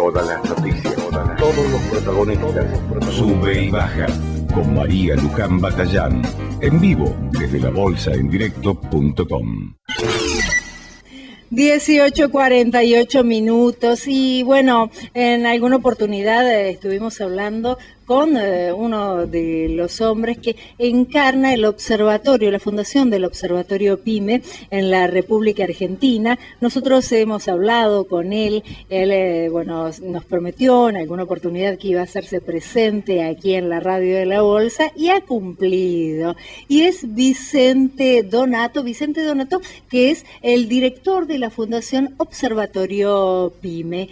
todas las noticias, todos los protagonistas. Sube y baja con María Luján Batallán, en vivo desde labolsaendirecto.com. 18:48 y bueno, en alguna oportunidad estuvimos hablando con uno de los hombres que encarna el observatorio, la fundación del Observatorio PYME en la República Argentina. Nosotros hemos hablado con él, bueno, nos prometió en alguna oportunidad que iba a hacerse presente aquí en la radio de La Bolsa y ha cumplido. Y es Vicente Donato, que es el director de la Fundación Observatorio PYME.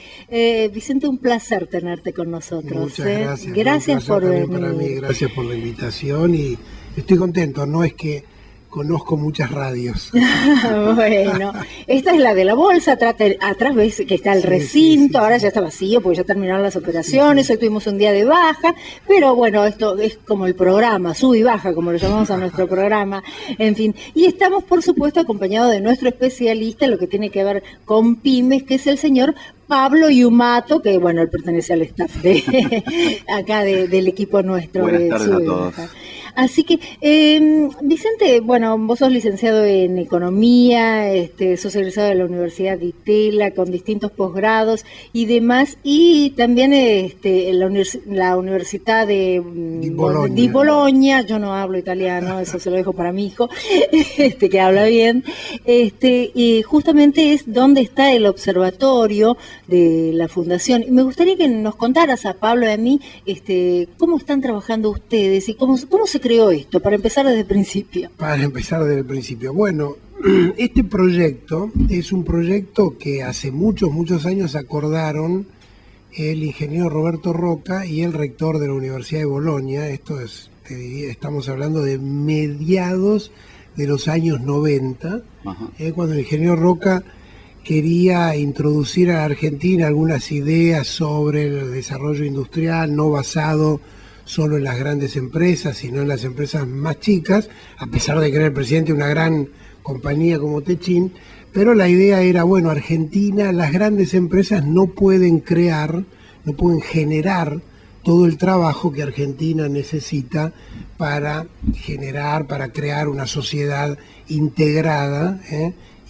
Vicente, un placer tenerte con nosotros. Muchas gracias. Gracias por venir. Para mí, gracias por la invitación y estoy contento. No es que conozco muchas radios. Bueno, esta es la de La Bolsa, atrás ves que está el recinto, ahora ya está vacío porque ya terminaron las operaciones, hoy tuvimos un día de baja, pero bueno, esto es como el programa, sube y baja, como lo llamamos a nuestro programa, en fin. Y estamos, por supuesto, acompañados de nuestro especialista en lo que tiene que ver con pymes, que es el señor Pablo Iumato, que bueno, él pertenece al staff de acá del equipo nuestro. Buenas tardes a todos. Así que, Vicente, bueno, vos sos licenciado en Economía, sos egresado de la Universidad de Itela, con distintos posgrados y demás, y también la Universidad de Bologna. Yo no hablo italiano, eso se lo dejo para mi hijo, que habla bien, y justamente es donde está el observatorio de la Fundación. Y me gustaría que nos contaras a Pablo y a mí, cómo están trabajando ustedes y cómo se creó esto, para empezar desde el principio. Bueno, este proyecto es un proyecto que hace muchos años acordaron el ingeniero Roberto Roca y el rector de la Universidad de Bologna. Esto es, estamos hablando de mediados de los años 90, cuando el ingeniero Roca quería introducir a la Argentina algunas ideas sobre el desarrollo industrial, no basado solo en las grandes empresas, sino en las empresas más chicas, a pesar de que era el presidente de una gran compañía como Techin, pero la idea era, bueno, Argentina, las grandes empresas no pueden generar todo el trabajo que Argentina necesita para crear una sociedad integrada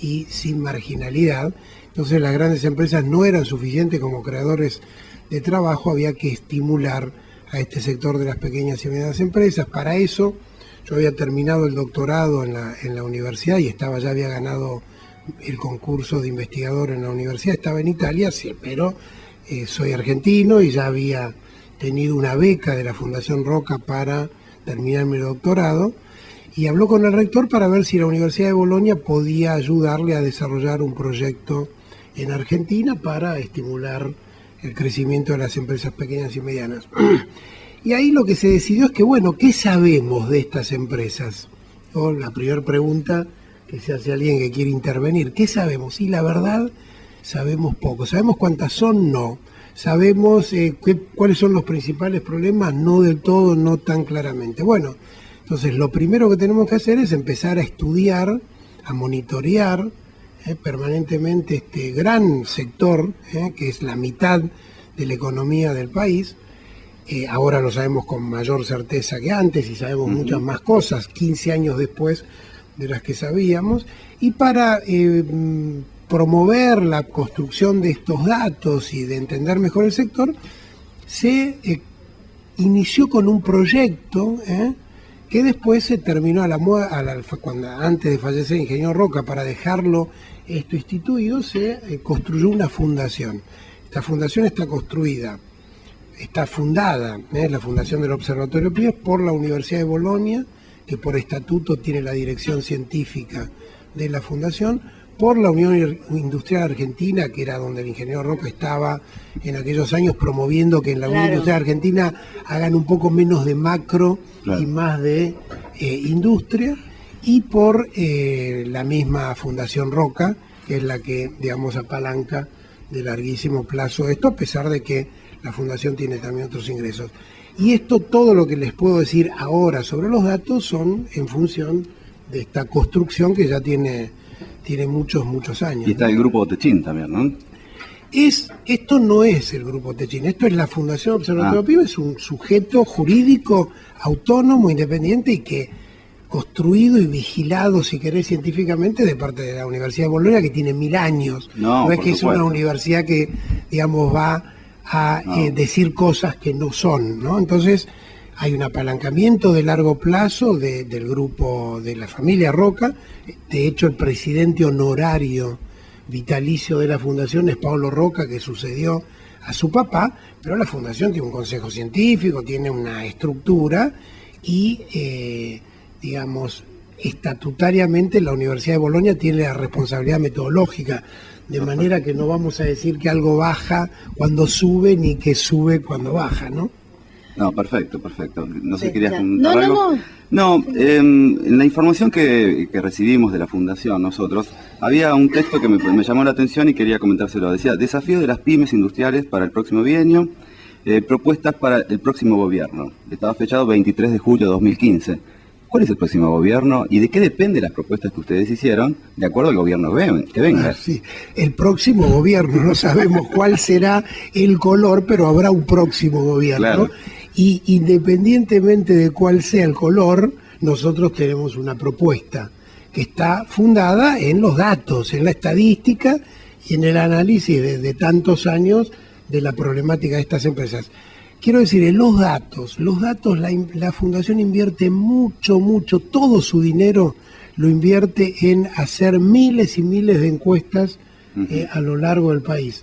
y sin marginalidad. Entonces las grandes empresas no eran suficientes como creadores de trabajo, había que estimular a este sector de las pequeñas y medianas empresas. Para eso yo había terminado el doctorado en la universidad y ya había ganado el concurso de investigador en la universidad, estaba en Italia, sí, pero soy argentino y ya había tenido una beca de la Fundación Roca para terminar mi doctorado, y habló con el rector para ver si la Universidad de Bologna podía ayudarle a desarrollar un proyecto en Argentina para estimular el crecimiento de las empresas pequeñas y medianas. Y ahí lo que se decidió es que, bueno, ¿qué sabemos de estas empresas? La primera pregunta que se hace a alguien que quiere intervenir, ¿qué sabemos? Y la verdad, sabemos poco. ¿Sabemos cuántas son? No. ¿Sabemos cuáles son los principales problemas? No del todo, no tan claramente. Bueno, entonces lo primero que tenemos que hacer es empezar a estudiar, a monitorear permanentemente este gran sector, que es la mitad de la economía del país. Ahora lo sabemos con mayor certeza que antes y sabemos muchas más cosas, 15 años después de las que sabíamos, y para promover la construcción de estos datos y de entender mejor el sector, se inició con un proyecto que después se terminó antes de fallecer el ingeniero Roca, para dejarlo esto instituido, se construyó una fundación. Esta fundación está fundada, la Fundación del Observatorio PYME, por la Universidad de Bologna, que por estatuto tiene la dirección científica de la fundación, por la Unión Industrial Argentina, que era donde el ingeniero Roca estaba en aquellos años promoviendo que en la Unión Industrial Argentina hagan un poco menos de macro y más de industria, y por la misma Fundación Roca, que es la que, digamos, apalanca de larguísimo plazo esto, a pesar de que la fundación tiene también otros ingresos. Y esto, todo lo que les puedo decir ahora sobre los datos, son en función de esta construcción que ya tiene muchos años. Y está el grupo Techin también, ¿no? Esto no es el Grupo Techín, esto es la Fundación Observatorio PYME, es un sujeto jurídico autónomo, independiente y que construido y vigilado, si querés, científicamente de parte de la Universidad de Bolonia, que tiene 1000 años. No es que es una universidad que, digamos, va a decir cosas que no son, ¿no? Entonces, hay un apalancamiento de largo plazo del grupo de la familia Roca. De hecho, el presidente honorario vitalicio de la fundación es Pablo Roca, que sucedió a su papá, pero la fundación tiene un consejo científico, tiene una estructura y, digamos, estatutariamente la Universidad de Bolonia tiene la responsabilidad metodológica, de manera que no vamos a decir que algo baja cuando sube ni que sube cuando baja, ¿no? No, perfecto. No sé, querías comentar algo. No, en la información que recibimos de la Fundación, nosotros, había un texto que me llamó la atención y quería comentárselo. Decía, desafío de las pymes industriales para el próximo bienio, propuestas para el próximo gobierno. Estaba fechado 23 de julio de 2015. ¿Cuál es el próximo gobierno y de qué dependen las propuestas que ustedes hicieron de acuerdo al gobierno que venga? Sí, el próximo gobierno, no sabemos cuál será el color, pero habrá un próximo gobierno. Claro. Y independientemente de cuál sea el color, nosotros tenemos una propuesta que está fundada en los datos, en la estadística y en el análisis de tantos años de la problemática de estas empresas. Quiero decir, en los datos la Fundación invierte mucho, todo su dinero lo invierte en hacer miles y miles de encuestas a lo largo del país.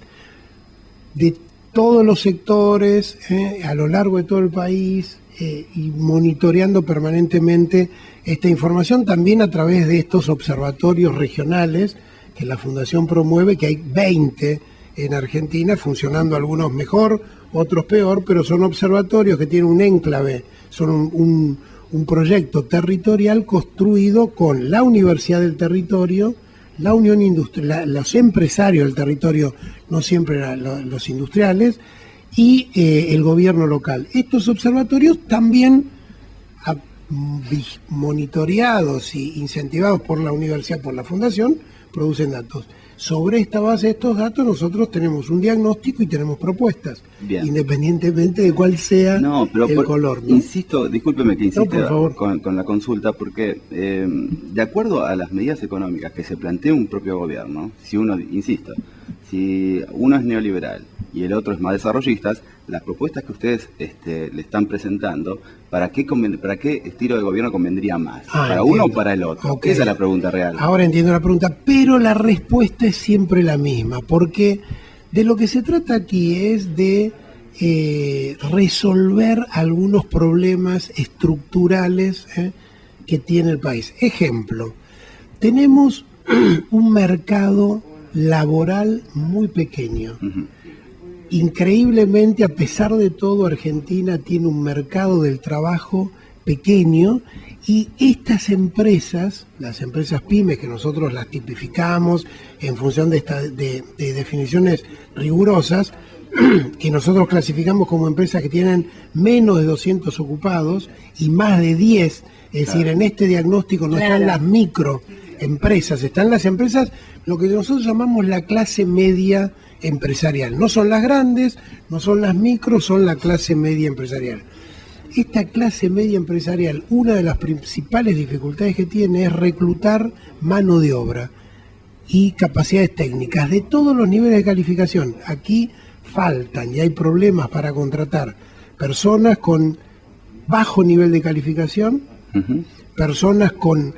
De todos los sectores, a lo largo de todo el país, y monitoreando permanentemente esta información, también a través de estos observatorios regionales que la Fundación promueve, que hay 20 en Argentina, funcionando algunos mejor, otros peor, pero son observatorios que tienen un enclave, son un proyecto territorial construido con la Universidad del Territorio, la Unión Industrial, los empresarios del territorio, no siempre los industriales, y el gobierno local. Estos observatorios también, monitoreados y incentivados por la universidad, por la fundación, producen datos. Sobre esta base de estos datos nosotros tenemos un diagnóstico y tenemos propuestas, bien, independientemente de cuál sea el color, ¿no? Insisto, discúlpeme que insiste con la consulta, porque de acuerdo a las medidas económicas que se plantea un propio gobierno, si uno es neoliberal y el otro es más desarrollista, las propuestas que ustedes le están presentando, ¿para qué estilo de gobierno convendría más? ¿Para entiendo. Uno o para el otro? Okay. Esa es la pregunta real. Ahora entiendo la pregunta, pero la respuesta es siempre la misma, porque de lo que se trata aquí es de resolver algunos problemas estructurales que tiene el país. Ejemplo, tenemos un mercado laboral muy pequeño. Increíblemente, a pesar de todo, Argentina tiene un mercado del trabajo pequeño y estas empresas, las empresas pymes, que nosotros las tipificamos en función de definiciones rigurosas, que nosotros clasificamos como empresas que tienen menos de 200 ocupados y más de 10, es decir, en este diagnóstico no están las microempresas, están las empresas, lo que nosotros llamamos la clase media empresarial. No son las grandes, no son las micros, son la clase media empresarial. Esta clase media empresarial, una de las principales dificultades que tiene es reclutar mano de obra y capacidades técnicas de todos los niveles de calificación. Aquí faltan y hay problemas para contratar personas con bajo nivel de calificación, personas con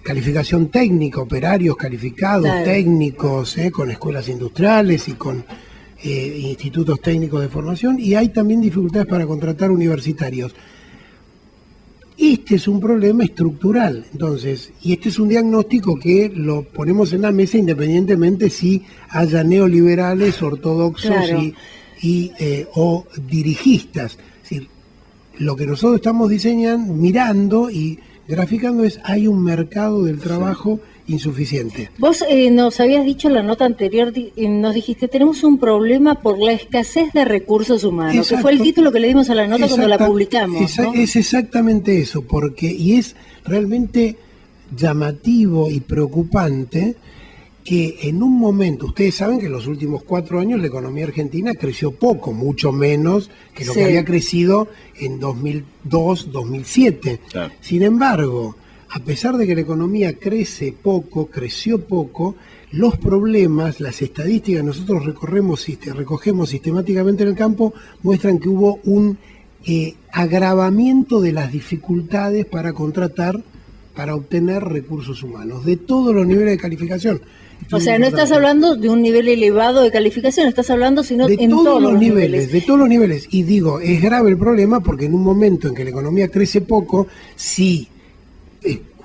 calificación técnica, operarios calificados, técnicos, con escuelas industriales y con institutos técnicos de formación, y hay también dificultades para contratar universitarios. Este es un problema estructural, entonces, y este es un diagnóstico que lo ponemos en la mesa independientemente si haya neoliberales, ortodoxos o dirigistas. Es decir, lo que nosotros estamos diseñando, mirando y graficando hay un mercado del trabajo insuficiente. Vos nos habías dicho en la nota anterior, nos dijiste, tenemos un problema por la escasez de recursos humanos. Exacto. Que fue el título que le dimos a la nota cuando la publicamos, ¿no? Es exactamente eso, y es realmente llamativo y preocupante que en un momento, ustedes saben que en los últimos 4 años la economía argentina creció poco, mucho menos que lo que había crecido en 2002, 2007. Claro. Sin embargo, a pesar de que la economía creció poco, los problemas, las estadísticas que nosotros recogemos sistemáticamente en el campo, muestran que hubo un agravamiento de las dificultades para contratar, para obtener recursos humanos, de todos los niveles de calificación. O sea, no estás hablando de un nivel elevado de calificación, estás hablando sino de en todos los niveles. De todos los niveles. Y digo, es grave el problema porque en un momento en que la economía crece poco, si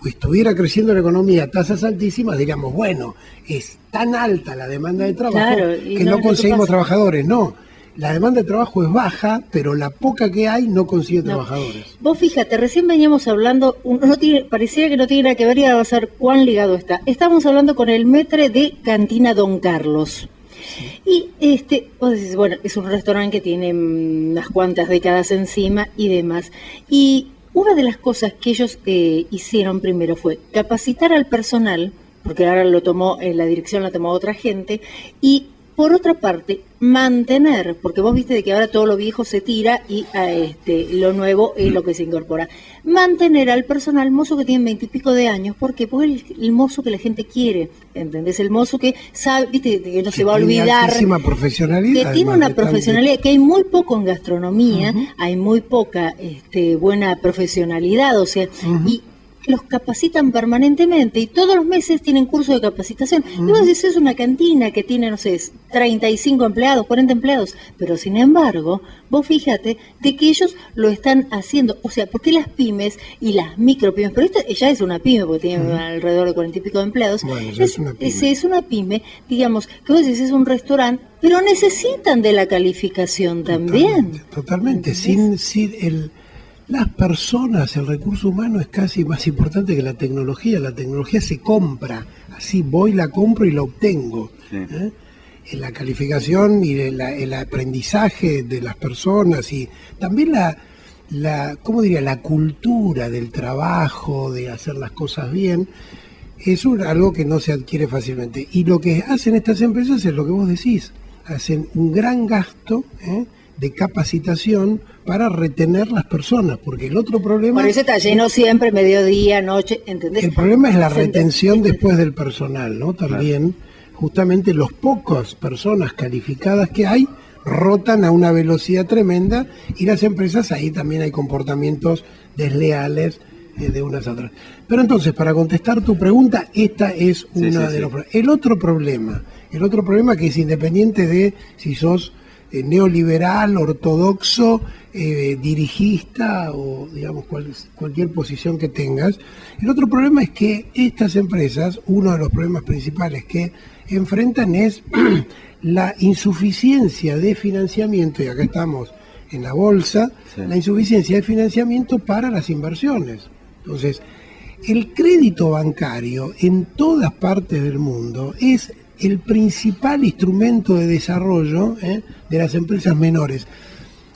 estuviera creciendo la economía a tasas altísimas, diríamos, bueno, es tan alta la demanda de trabajo que no conseguimos trabajadores. No, la demanda de trabajo es baja, pero la poca que hay no consigue trabajadores. Vos fíjate, recién veníamos hablando, pareciera que no tiene nada que ver y va a ser cuán ligado está. Estamos hablando con el maître de Cantina Don Carlos. Y vos decís, bueno, es un restaurante que tiene unas cuantas décadas encima y demás. Y una de las cosas que ellos hicieron primero fue capacitar al personal, porque ahora la dirección la tomó otra gente, y por otra parte, mantener, porque vos viste de que ahora todo lo viejo se tira y lo nuevo es lo que se incorpora. Mantener al personal mozo que tiene 20 y pico de años, ¿por qué? Porque es el mozo que la gente quiere, ¿entendés? El mozo que sabe, viste, que no se va a olvidar. Altísima profesionalidad. Que tiene una profesionalidad, que hay muy poco en gastronomía, hay muy poca buena profesionalidad, o sea, y los capacitan permanentemente y todos los meses tienen cursos de capacitación. Y vos decís, es una cantina que tiene, no sé, 35 empleados, 40 empleados, pero sin embargo, vos fíjate de que ellos lo están haciendo. O sea, ¿por qué las pymes y las micropymes? Pero esta ya es una pyme porque tiene alrededor de 40 y pico de empleados. Bueno, es una pyme, digamos, que vos decís, es un restaurante, pero necesitan de la calificación también. Totalmente. Las personas, el recurso humano es casi más importante que la tecnología. La tecnología se compra, así voy, la compro y la obtengo. Sí. En la calificación y el aprendizaje de las personas y también ¿cómo diría? La cultura del trabajo, de hacer las cosas bien, es algo que no se adquiere fácilmente. Y lo que hacen estas empresas es lo que vos decís, hacen un gran gasto de capacitación para retener las personas, porque el otro problema... Por eso está lleno siempre, mediodía, noche, ¿entendés? El problema es la retención después del personal, ¿no? También, justamente los pocas personas calificadas que hay, rotan a una velocidad tremenda, y las empresas, ahí también hay comportamientos desleales de unas a otras. Pero entonces, para contestar tu pregunta, esta es una de los problemas. El otro problema que es independiente de si sos neoliberal, ortodoxo, dirigista o digamos cualquier posición que tengas. El otro problema es que estas empresas, uno de los problemas principales que enfrentan es la insuficiencia de financiamiento, y acá estamos en la bolsa, la insuficiencia de financiamiento para las inversiones. Entonces, el crédito bancario en todas partes del mundo es el principal instrumento de desarrollo de las empresas menores.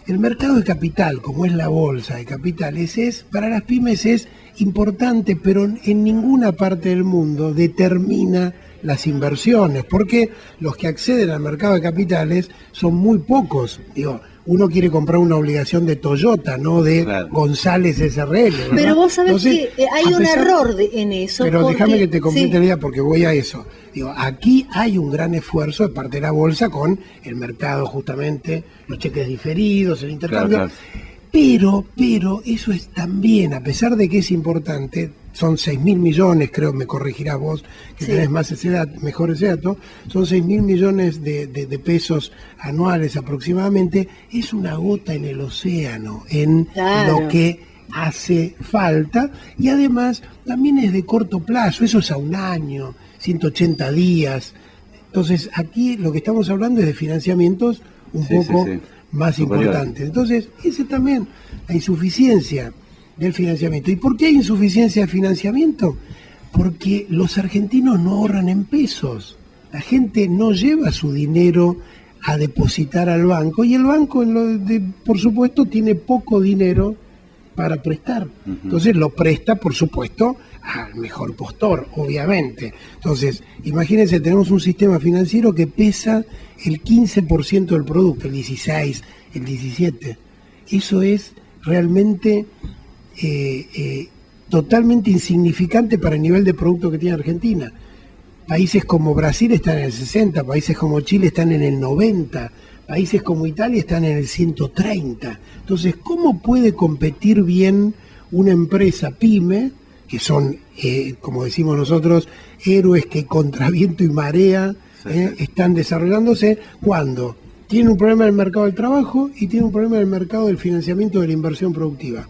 El mercado de capital, como es la bolsa de capitales, para las pymes es importante, pero en ninguna parte del mundo determina las inversiones, porque los que acceden al mercado de capitales son muy pocos. Digo, uno quiere comprar una obligación de Toyota, no de González SRL, ¿verdad? Pero vos sabés que hay un error en eso. Pero déjame que te complete la idea porque voy a eso. Digo, aquí hay un gran esfuerzo de parte de la bolsa con el mercado, justamente, los cheques diferidos, el intercambio. Pero eso es también, a pesar de que es importante, son 6.000 millones, creo, me corregirás vos, que tenés más mejor ese dato, son 6.000 millones de pesos anuales aproximadamente, es una gota en el océano, en lo que hace falta, y además también es de corto plazo, eso es a un año, 180 días. Entonces, aquí lo que estamos hablando es de financiamientos un poco más importantes. Entonces, ese también, la insuficiencia del financiamiento. ¿Y por qué hay insuficiencia de financiamiento? Porque los argentinos no ahorran en pesos. La gente no lleva su dinero a depositar al banco, y el banco, por supuesto, tiene poco dinero para prestar. Entonces lo presta, por supuesto, al mejor postor, obviamente. Entonces, imagínense, tenemos un sistema financiero que pesa el 15% del producto, el 16, el 17. Eso es realmente totalmente insignificante para el nivel de producto que tiene Argentina. Países como Brasil están en el 60, países como Chile están en el 90, países como Italia están en el 130. Entonces, ¿cómo puede competir bien una empresa pyme, que son, como decimos nosotros, héroes que contra viento y marea están desarrollándose, cuando tiene un problema en el mercado del trabajo y tiene un problema en el mercado del financiamiento de la inversión productiva?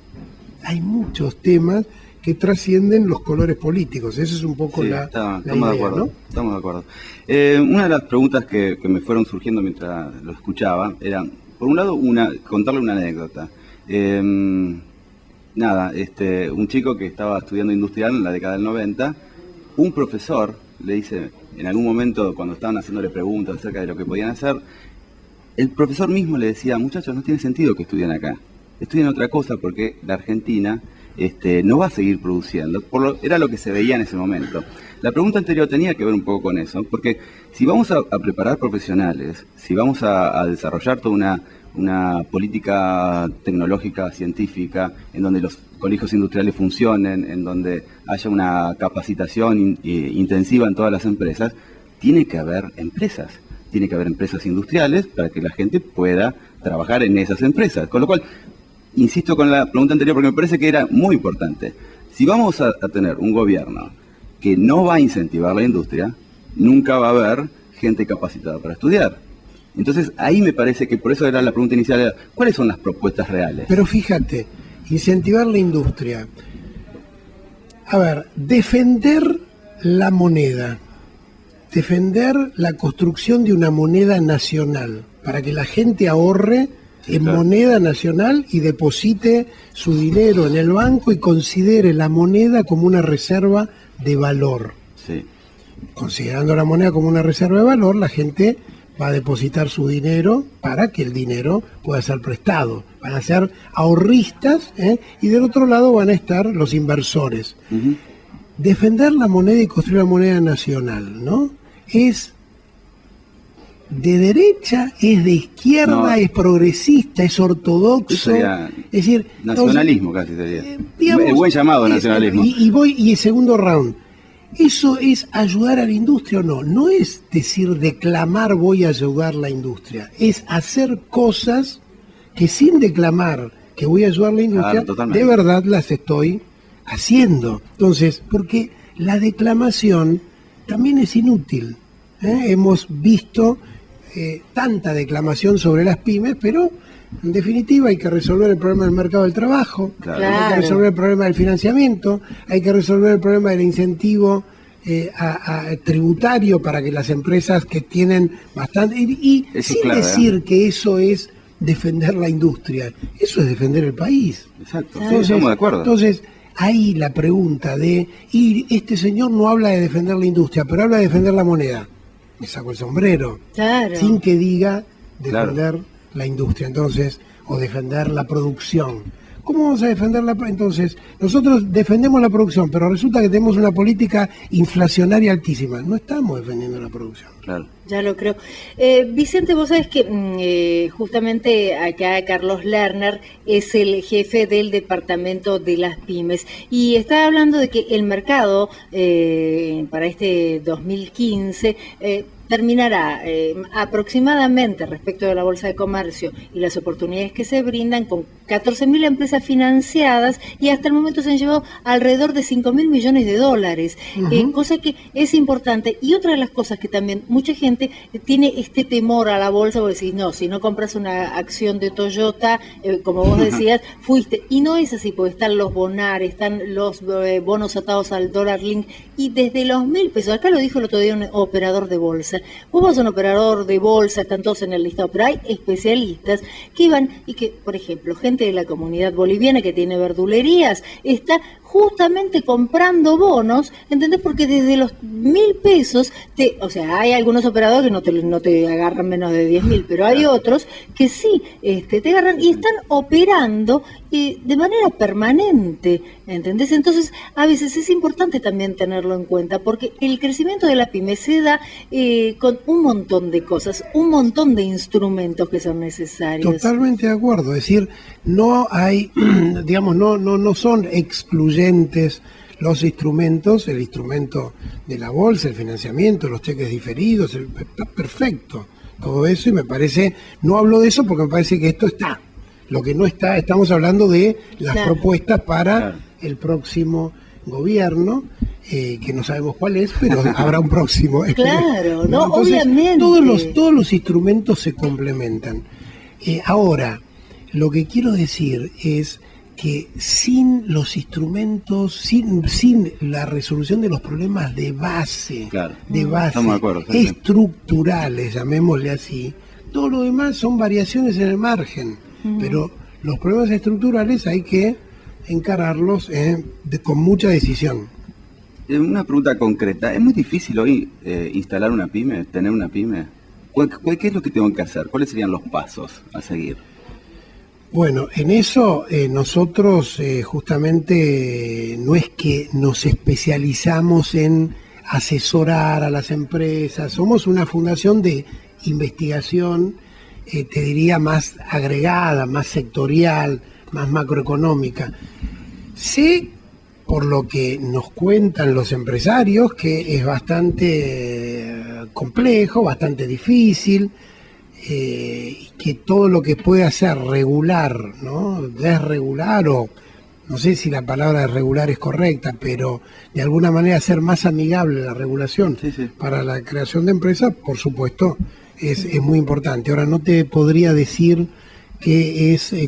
Hay muchos temas que trascienden los colores políticos. Esa es un poco la estamos idea, de acuerdo, ¿no? Estamos de acuerdo. Una de las preguntas que me fueron surgiendo mientras lo escuchaba era, por un lado, contarle una anécdota. Un chico que estaba estudiando industrial en la década del 90, un profesor le dice, en algún momento cuando estaban haciéndole preguntas acerca de lo que podían hacer, el profesor mismo le decía, muchachos, no tiene sentido que estudien acá, estudien otra cosa porque la Argentina no va a seguir produciendo, era lo que se veía en ese momento. La pregunta anterior tenía que ver un poco con eso, porque si vamos a preparar profesionales, si vamos a desarrollar toda una política tecnológica, científica, en donde los colegios industriales funcionen, en donde haya una capacitación intensiva en todas las empresas, tiene que haber empresas industriales para que la gente pueda trabajar en esas empresas. Con lo cual, insisto con la pregunta anterior porque me parece que era muy importante. Si vamos a tener un gobierno que no va a incentivar la industria, nunca va a haber gente capacitada para estudiar. Entonces ahí me parece que por eso era la pregunta inicial, ¿cuáles son las propuestas reales? Pero fíjate, incentivar la industria. A ver, defender la moneda, defender la construcción de una moneda nacional, para que la gente ahorre en moneda nacional y deposite su dinero en el banco y considere la moneda como una reserva de valor. Sí. Considerando la moneda como una reserva de valor, la gente va a depositar su dinero para que el dinero pueda ser prestado. Van a ser ahorristas, y del otro lado van a estar los inversores. Defender la moneda y construir la moneda nacional, ¿no? Es de derecha, es de izquierda, es progresista, es ortodoxo. Es decir, nacionalismo casi sería. Digamos, el buen llamado nacionalismo. Y el segundo round. ¿Eso es ayudar a la industria o no? No es decir, declamar voy a ayudar a la industria. Es hacer cosas que sin declamar que voy a ayudar a la industria, de verdad las estoy haciendo. Entonces, porque la declamación también es inútil. Hemos visto tanta declamación sobre las pymes, pero en definitiva hay que resolver el problema del mercado del trabajo, hay que resolver el problema del financiamiento, hay que resolver el problema del incentivo tributario para que las empresas que tienen bastante... Y sin decir que eso es defender la industria, eso es defender el país. Exacto, sí, estamos de acuerdo. Entonces, ahí la pregunta y este señor no habla de defender la industria, pero habla de defender la moneda. Me saco el sombrero, sin que diga defender la industria, entonces, o defender la producción. ¿Cómo vamos a defender entonces? Nosotros defendemos la producción, pero resulta que tenemos una política inflacionaria altísima. No estamos defendiendo la producción. Claro. Ya lo creo. Vicente, vos sabés que justamente acá Carlos Lerner es el jefe del departamento de las pymes y está hablando de que el mercado para este 2015 terminará aproximadamente respecto de la Bolsa de Comercio y las oportunidades que se brindan con 14.000 empresas financiadas y hasta el momento se han llevado alrededor de 5.000 millones de dólares, cosa que es importante. Y otra de las cosas que también mucha gente tiene este temor a la bolsa, vos decís, no, si no compras una acción de Toyota, como vos decías, fuiste. Y no es así, porque están los bonar, están los bonos atados al dólar link, y desde los 1.000 pesos, acá lo dijo el otro día un operador de bolsa, empresa. Vos vas a un operador de bolsa, están todos en el listado, pero hay especialistas que iban y que, por ejemplo, gente de la comunidad boliviana que tiene verdulerías, está justamente comprando bonos, ¿entendés? Porque desde los 1.000 pesos, o sea, hay algunos operadores que no te agarran menos de 10.000, pero hay otros que sí te agarran y están operando de manera permanente, ¿entendés? Entonces, a veces es importante también tenerlo en cuenta, porque el crecimiento de la pyme se da con un montón de cosas, un montón de instrumentos que son necesarios. Totalmente de acuerdo, es decir, no hay, digamos, no son excluyentes los instrumentos, el instrumento de la bolsa, el financiamiento, los cheques diferidos, está perfecto, todo eso, y me parece, no hablo de eso porque me parece que esto está. Lo que no está, estamos hablando de las propuestas para el próximo gobierno, que no sabemos cuál es, pero habrá un próximo. Claro, no, entonces, obviamente. Todos los instrumentos se complementan. Ahora, lo que quiero decir es que sin los instrumentos, sin la resolución de los problemas de base, Estamos de acuerdo, estructurales, llamémosle así, todo lo demás son variaciones en el margen, pero los problemas estructurales hay que encararlos con mucha decisión. Una pregunta concreta, ¿es muy difícil hoy instalar una pyme, tener una pyme? ¿Qué es lo que tengo que hacer? ¿Cuáles serían los pasos a seguir? Bueno, en eso nosotros justamente no es que nos especializamos en asesorar a las empresas, somos una fundación de investigación, te diría más agregada, más sectorial, más macroeconómica. Sé, por lo que nos cuentan los empresarios, que es bastante complejo, bastante difícil, que todo lo que puede hacer regular, ¿no? Desregular, o no sé si la palabra regular es correcta, pero de alguna manera hacer más amigable la regulación para la creación de empresas, por supuesto, es muy importante. Ahora no te podría decir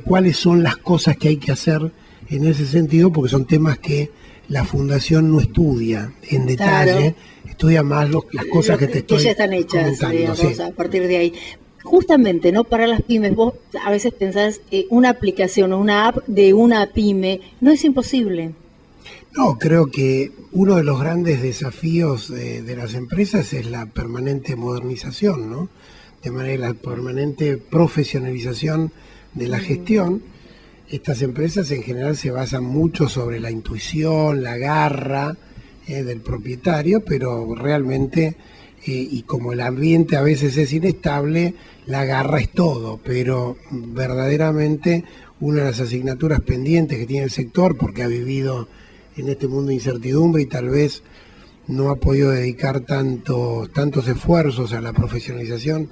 cuáles son las cosas que hay que hacer en ese sentido, porque son temas que la Fundación no estudia en detalle, estudia más las cosas que te estoy que ya están hechas, digamos, sí. A partir de ahí. Justamente, ¿no? Para las pymes, vos a veces pensás una aplicación o una app de una pyme, no es imposible. No, creo que uno de los grandes desafíos de las empresas es la permanente modernización, ¿no? De manera la permanente profesionalización de la gestión. Estas empresas en general se basan mucho sobre la intuición, la garra del propietario, pero realmente, y como el ambiente a veces es inestable, la garra es todo, pero verdaderamente una de las asignaturas pendientes que tiene el sector, porque ha vivido en este mundo de incertidumbre y tal vez no ha podido dedicar tantos esfuerzos a la profesionalización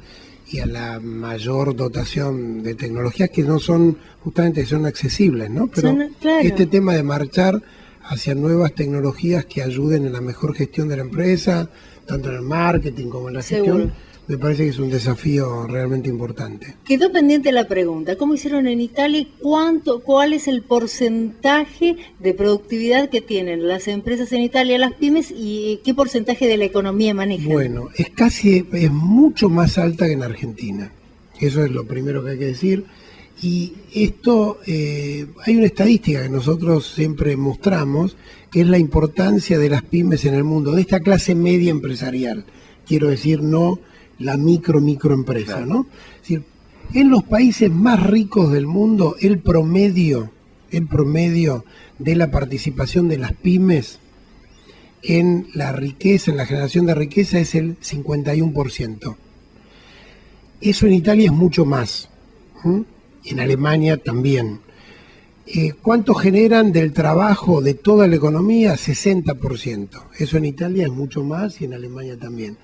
y a la mayor dotación de tecnologías que no son, justamente son accesibles, ¿no? Pero claro, este tema de marchar hacia nuevas tecnologías que ayuden en la mejor gestión de la empresa, tanto en el marketing como en la gestión, me parece que es un desafío realmente importante. Quedó pendiente la pregunta, ¿cómo hicieron en Italia? ¿Cuál es el porcentaje de productividad que tienen las empresas en Italia, las pymes, y qué porcentaje de la economía manejan? Bueno, es mucho más alta que en Argentina. Eso es lo primero que hay que decir. Y esto, hay una estadística que nosotros siempre mostramos, que es la importancia de las pymes en el mundo, de esta clase media empresarial. Quiero decir, no la microempresa, ¿no? Es decir, en los países más ricos del mundo, el promedio de la participación de las pymes en la riqueza, en la generación de riqueza, es el 51%. Eso en Italia es mucho más. En Alemania también. ¿Cuánto generan del trabajo de toda la economía? 60%. Eso en Italia es mucho más y en Alemania también.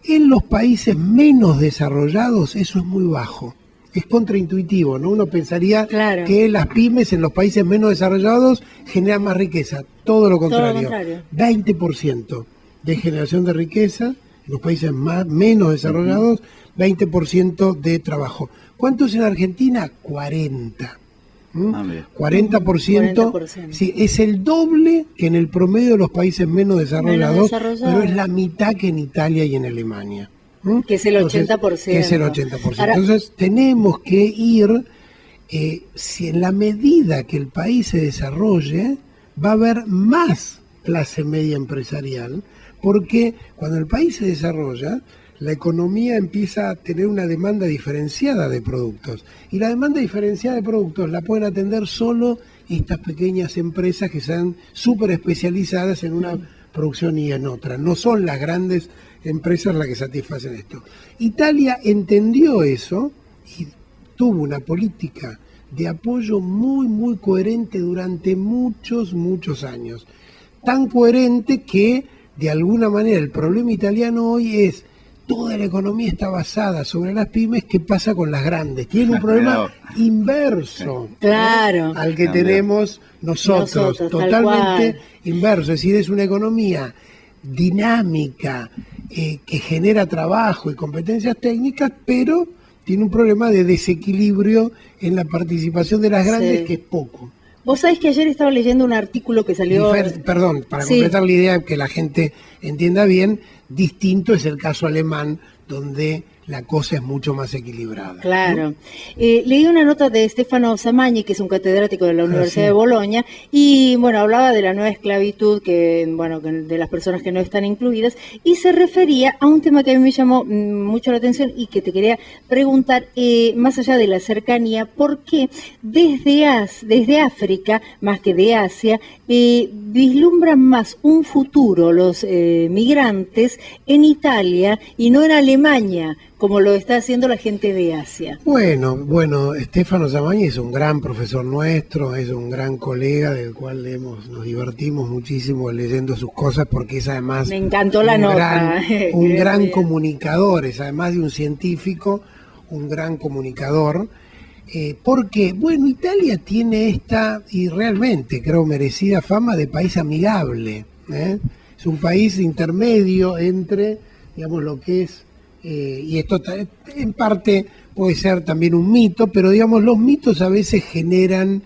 En los países menos desarrollados eso es muy bajo. Es contraintuitivo, ¿no? Uno pensaría que las pymes en los países menos desarrollados generan más riqueza. Todo lo contrario. 20% de generación de riqueza en los países menos desarrollados, 20% de trabajo. ¿Cuánto es en Argentina? 40%. 40%, sí, es el doble que en el promedio de los países menos desarrollados, pero es la mitad que en Italia y en Alemania. Que es el 80%. Que es el 80%. Ahora, entonces tenemos que ir, si en la medida que el país se desarrolle, va a haber más clase media empresarial, porque cuando el país se desarrolla, la economía empieza a tener una demanda diferenciada de productos. Y la demanda diferenciada de productos la pueden atender solo estas pequeñas empresas que sean súper especializadas en una producción y en otra. No son las grandes empresas las que satisfacen esto. Italia entendió eso y tuvo una política de apoyo muy, muy coherente durante muchos, muchos años. Tan coherente que, de alguna manera, el problema italiano hoy es toda la economía está basada sobre las pymes. ¿Qué pasa con las grandes? Tiene un problema inverso, claro, al que tenemos nosotros totalmente inverso. Es decir, es una economía dinámica, que genera trabajo y competencias técnicas, pero tiene un problema de desequilibrio en la participación de las grandes, que es poco. Vos sabés que ayer estaba leyendo un artículo que salió... Perdón, para completar la idea, que la gente entienda bien, distinto es el caso alemán, donde la cosa es mucho más equilibrada. Claro. Leí una nota de Stefano Samagni, que es un catedrático de la Universidad de Bolonia, y bueno, hablaba de la nueva esclavitud, que de las personas que no están incluidas, y se refería a un tema que a mí me llamó mucho la atención y que te quería preguntar, más allá de la cercanía, ¿por qué desde África, más que de Asia, vislumbran más un futuro los migrantes en Italia y no en Alemania, como lo está haciendo la gente de Asia? Bueno, Stefano Samagni es un gran profesor nuestro, es un gran colega del cual nos divertimos muchísimo leyendo sus cosas, porque es además... Me encantó la nota. Un gran comunicador, es además de un científico, un gran comunicador. Porque, Italia tiene esta, y realmente creo merecida fama, de país amigable. Es un país intermedio entre, digamos, lo que es... y esto en parte puede ser también un mito, pero digamos los mitos a veces generan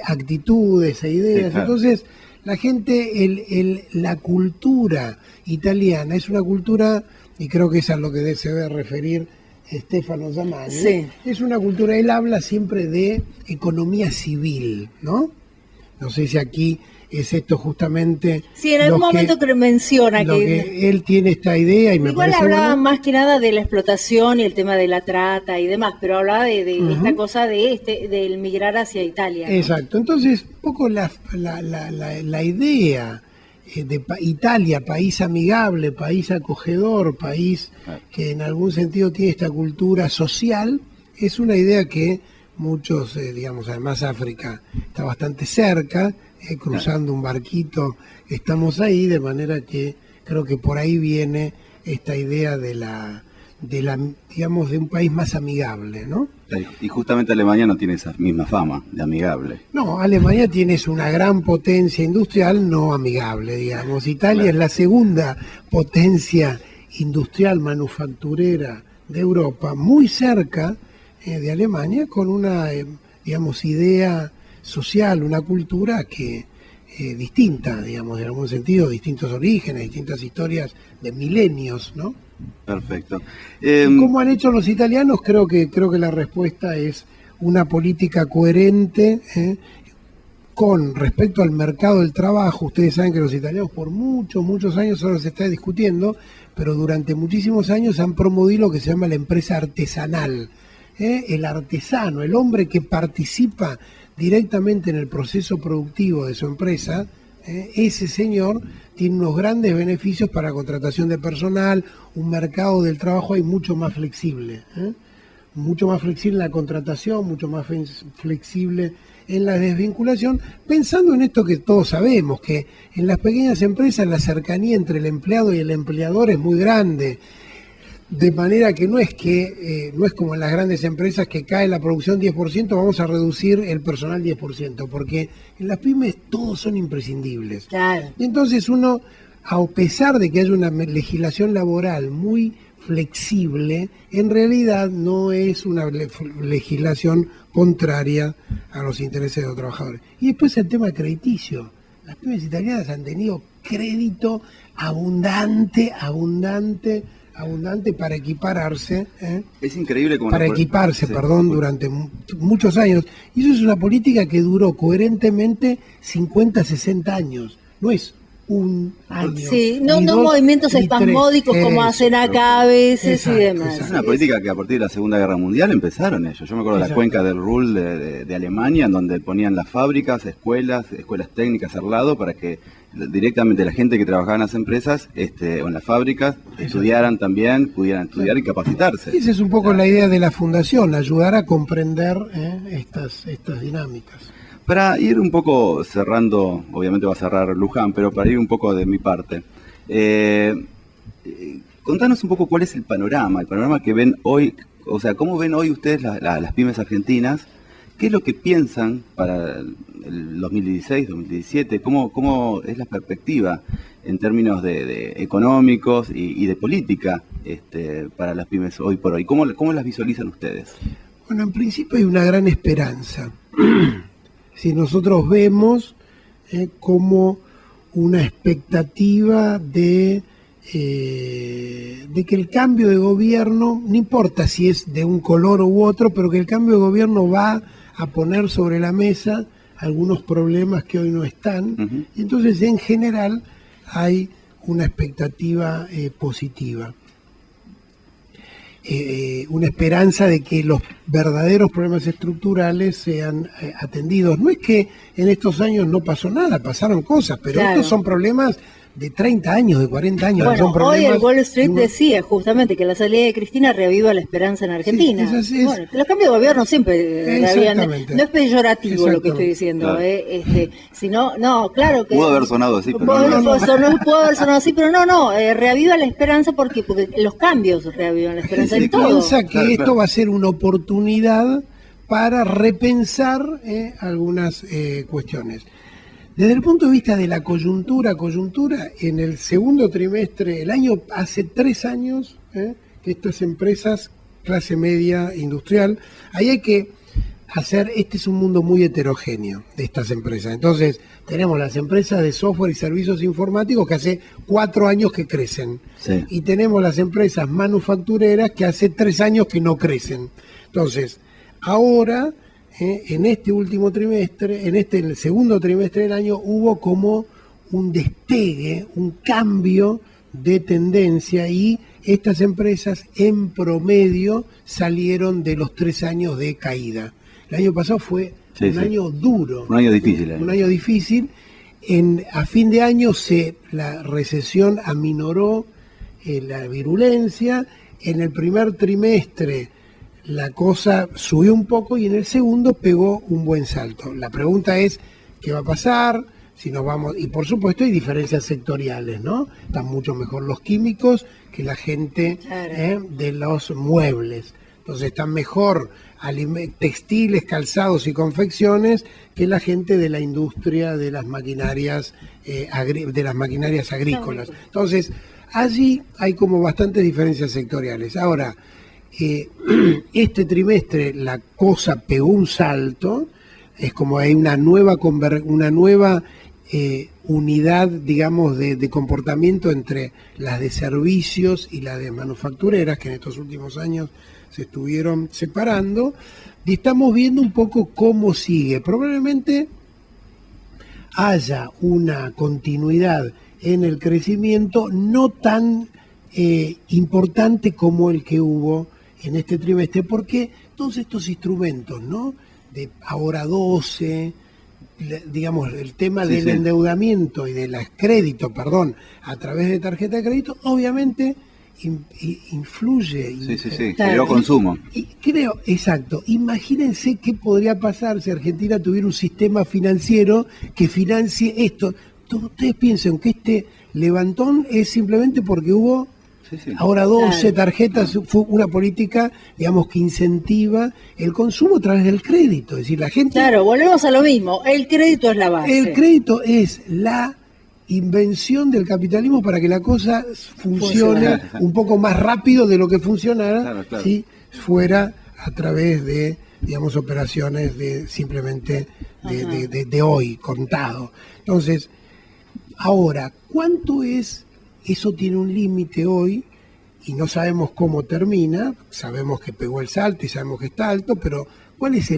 actitudes e ideas. Sí, claro. Entonces la gente, la cultura italiana es una cultura, y creo que es a lo que se debe referir Stefano Samagni, es una cultura, él habla siempre de economía civil, ¿no? No sé si aquí es esto justamente... Sí, en algún momento que menciona que él tiene esta idea y me parece... Igual hablaba más que nada de la explotación y el tema de la trata y demás, pero hablaba de esta cosa del migrar hacia Italia, ¿no? Exacto, entonces un poco la idea de Italia, país amigable, país acogedor, país que en algún sentido tiene esta cultura social, es una idea que muchos, digamos, además África está bastante cerca, cruzando un barquito, estamos ahí, de manera que creo que por ahí viene esta idea de la digamos, de un país más amigable, ¿no? Y justamente Alemania no tiene esa misma fama de amigable. No, Alemania tiene una gran potencia industrial no amigable, digamos. Italia es la segunda potencia industrial manufacturera de Europa, muy cerca de Alemania, con una, digamos, idea social, una cultura que distinta, digamos, en algún sentido, distintos orígenes, distintas historias de milenios, ¿no? Perfecto. ¿Cómo han hecho los italianos? Creo que la respuesta es una política coherente con respecto al mercado del trabajo. Ustedes saben que los italianos por muchos años, ahora se está discutiendo, pero durante muchísimos años han promovido lo que se llama la empresa artesanal. El artesano, el hombre que participa directamente en el proceso productivo de su empresa, ese señor tiene unos grandes beneficios para contratación de personal, un mercado del trabajo ahí mucho más flexible, mucho más flexible en la contratación, mucho más flexible en la desvinculación, pensando en esto que todos sabemos, que en las pequeñas empresas la cercanía entre el empleado y el empleador es muy grande. De manera que no es como en las grandes empresas que cae la producción 10%, vamos a reducir el personal 10%, porque en las pymes todos son imprescindibles. Claro. Y entonces uno, a pesar de que haya una legislación laboral muy flexible, en realidad no es una legislación contraria a los intereses de los trabajadores. Y después el tema crediticio. Las pymes italianas han tenido crédito abundante abundante para equipararse, Es increíble como para equiparse, perdón, durante muchos años. Y eso es una política que duró coherentemente 50, 60 años. No es un año. Sí, no, ni no dos, movimientos ni espasmódicos tres. como Eso, hacen acá a veces exacto, y demás. Es una política que a partir de la Segunda Guerra Mundial empezaron ellos. Yo me acuerdo de la Exacto. cuenca del Ruhr de Alemania, en donde ponían las fábricas, escuelas técnicas al lado para que directamente la gente que trabajaba en las empresas o en las fábricas estudiaran también, pudieran estudiar y capacitarse. Esa es un poco la idea de la fundación, ayudar a comprender estas dinámicas. Para ir un poco cerrando, obviamente va a cerrar Luján, pero para ir un poco de mi parte, contanos un poco cuál es el panorama que ven hoy, o sea, cómo ven hoy ustedes las pymes argentinas, qué es lo que piensan para el 2016, 2017, cómo es la perspectiva en términos de económicos y de política para las pymes hoy por hoy, cómo las visualizan ustedes. Bueno, en principio hay una gran esperanza. Si nosotros vemos como una expectativa de que el cambio de gobierno, no importa si es de un color u otro, pero que el cambio de gobierno va a poner sobre la mesa algunos problemas que hoy no están. Uh-huh. Y entonces, en general, hay una expectativa positiva. Una esperanza de que los verdaderos problemas estructurales sean atendidos. No es que en estos años no pasó nada, pasaron cosas, pero Claro. estos son problemas de 30 años, de 40 años. Bueno, son problemas hoy el Wall Street igual- decía justamente que la salida de Cristina reaviva la esperanza en Argentina. Sí, eso es- Bueno, los cambios de gobierno siempre reavivan. Exactamente. No es peyorativo lo que estoy Exactamente. diciendo, Claro. sino, no, claro que... Pudo haber sonado así, pero Pudo no. haber sonado así, pero no, reaviva la esperanza porque los cambios reavivan la esperanza Se en todo. piensa que Claro, esto claro. va a ser una oportunidad para repensar algunas cuestiones. Desde el punto de vista de la coyuntura, en el segundo trimestre, hace 3 años, que estas empresas, clase media, industrial, ahí hay que este es un mundo muy heterogéneo de estas empresas. Entonces, tenemos las empresas de software y servicios informáticos que hace 4 años que crecen. Sí. Y tenemos las empresas manufactureras que hace 3 años que no crecen. Entonces, ahora, en este último trimestre, en el segundo trimestre del año, hubo como un despegue, un cambio de tendencia y estas empresas en promedio salieron de los 3 años de caída. El año pasado fue un año duro. Un año difícil. Un año difícil. A fin de año la recesión aminoró la virulencia. En el primer trimestre la cosa subió un poco y en el segundo pegó un buen salto. La pregunta es, ¿qué va a pasar? Si nos vamos, y por supuesto hay diferencias sectoriales, ¿no? Están mucho mejor los químicos que la gente Claro. de los muebles. Entonces están mejor textiles, calzados y confecciones que la gente de la industria de las maquinarias agrícolas. Entonces, allí hay como bastantes diferencias sectoriales. Ahora, este trimestre la cosa pegó un salto, es como hay una nueva unidad, digamos, de comportamiento entre las de servicios y las de manufactureras, que en estos últimos años se estuvieron separando, y estamos viendo un poco cómo sigue. Probablemente haya una continuidad en el crecimiento no tan importante como el que hubo en este trimestre, porque todos estos instrumentos, ¿no? De ahora 12, digamos, el tema del endeudamiento y del crédito, a través de tarjeta de crédito, obviamente influye. Generó consumo. Y creo, exacto, imagínense qué podría pasar si Argentina tuviera un sistema financiero que financie esto. Ustedes piensan que este levantón es simplemente porque hubo ahora 12 tarjetas, fue una política, digamos, que incentiva el consumo a través del crédito. Es decir, la gente... Claro, volvemos a lo mismo, el crédito es la base. El crédito es la invención del capitalismo para que la cosa funcione un poco más rápido de lo que funcionara si fuera a través de, digamos, operaciones simplemente de hoy, contado. Entonces, ahora, ¿cuánto es? Eso tiene un límite hoy y no sabemos cómo termina, sabemos que pegó el salto y sabemos que está alto, pero ¿cuál es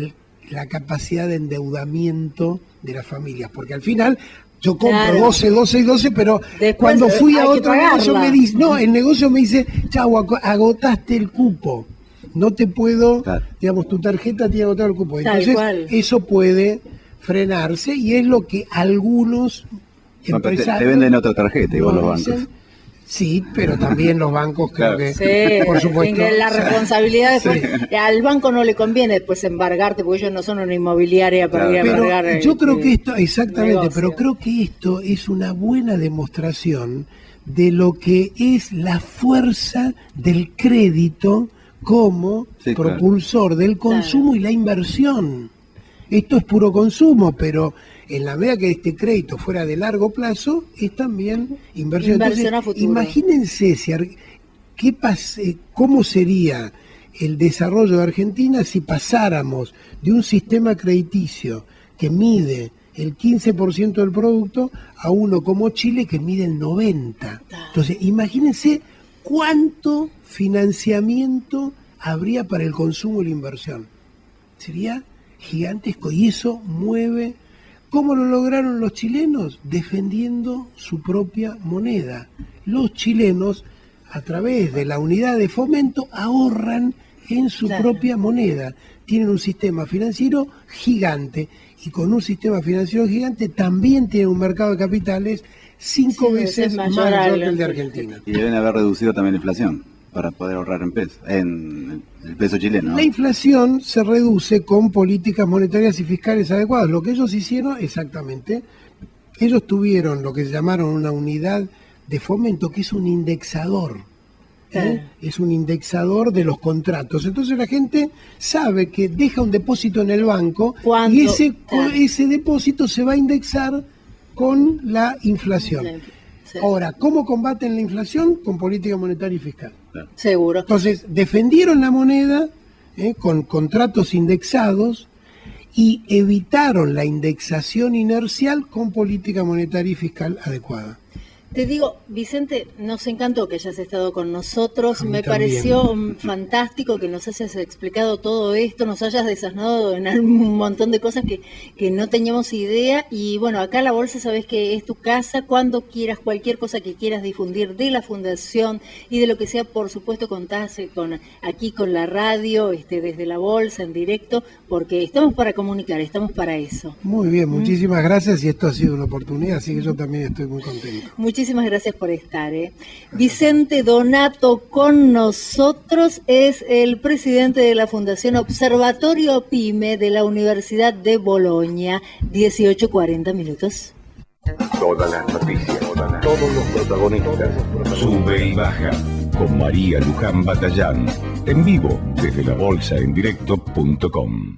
la capacidad de endeudamiento de las familias? Porque al final yo compro 12, 12 y 12, pero después, cuando fui a otro negocio pagarla. me dice, no, el negocio me dice, chau, agotaste el cupo, no te puedo, digamos, tu tarjeta tiene agotado el cupo. Entonces, eso puede frenarse y es lo que algunos empresarios... Te venden otra tarjeta, igual los bancos. Sí, pero también los bancos creo que, sí, por supuesto. La responsabilidad después, al banco no le conviene después embargarte, porque ellos no son una inmobiliaria para ir a embargar. Pero yo creo que esto, exactamente, negocio. pero creo que esto es una buena demostración de lo que es la fuerza del crédito como propulsor del consumo y la inversión. Esto es puro consumo, pero en la medida que este crédito fuera de largo plazo, es también inversión. Inversión Entonces, a futuro. imagínense cómo sería el desarrollo de Argentina si pasáramos de un sistema crediticio que mide el 15% del producto a uno como Chile que mide el 90%. Entonces, imagínense cuánto financiamiento habría para el consumo y la inversión. Sería gigantesco y eso mueve. ¿Cómo lo lograron los chilenos? Defendiendo su propia moneda. Los chilenos, a través de la unidad de fomento, ahorran en su propia moneda. Tienen un sistema financiero gigante y con un sistema financiero gigante también tienen un mercado de capitales 5 veces mayor que el de Argentina. Y deben haber reducido también la inflación para poder ahorrar en el peso chileno, ¿no? La inflación se reduce con políticas monetarias y fiscales adecuadas. Lo que ellos hicieron exactamente, ellos tuvieron lo que se llamaron una unidad de fomento, que es un indexador. Es un indexador de los contratos. Entonces la gente sabe que deja un depósito en el banco y ese depósito se va a indexar con la inflación. Ahora, ¿cómo combaten la inflación? Con política monetaria y fiscal. Seguro. Entonces, defendieron la moneda con contratos indexados y evitaron la indexación inercial con política monetaria y fiscal adecuada. Te digo, Vicente, nos encantó que hayas estado con nosotros, me también. Pareció fantástico que nos hayas explicado todo esto, nos hayas desasnado en un montón de cosas que no teníamos idea, y bueno, acá la Bolsa sabes que es tu casa, cuando quieras, cualquier cosa que quieras difundir de la Fundación y de lo que sea, por supuesto contás aquí con la radio, desde la Bolsa, en directo, porque estamos para comunicar, estamos para eso. Muy bien, muchísimas gracias y esto ha sido una oportunidad, así que yo también estoy muy contento. Muchísimas gracias por estar. Vicente Donato con nosotros, es el presidente de la Fundación Observatorio PYME de la Universidad de Bolonia. 18:40 minutos. Todas las noticias, todos los protagonistas. Sube y baja con María Luján Batallán. En vivo desde labolsaendirecto.com.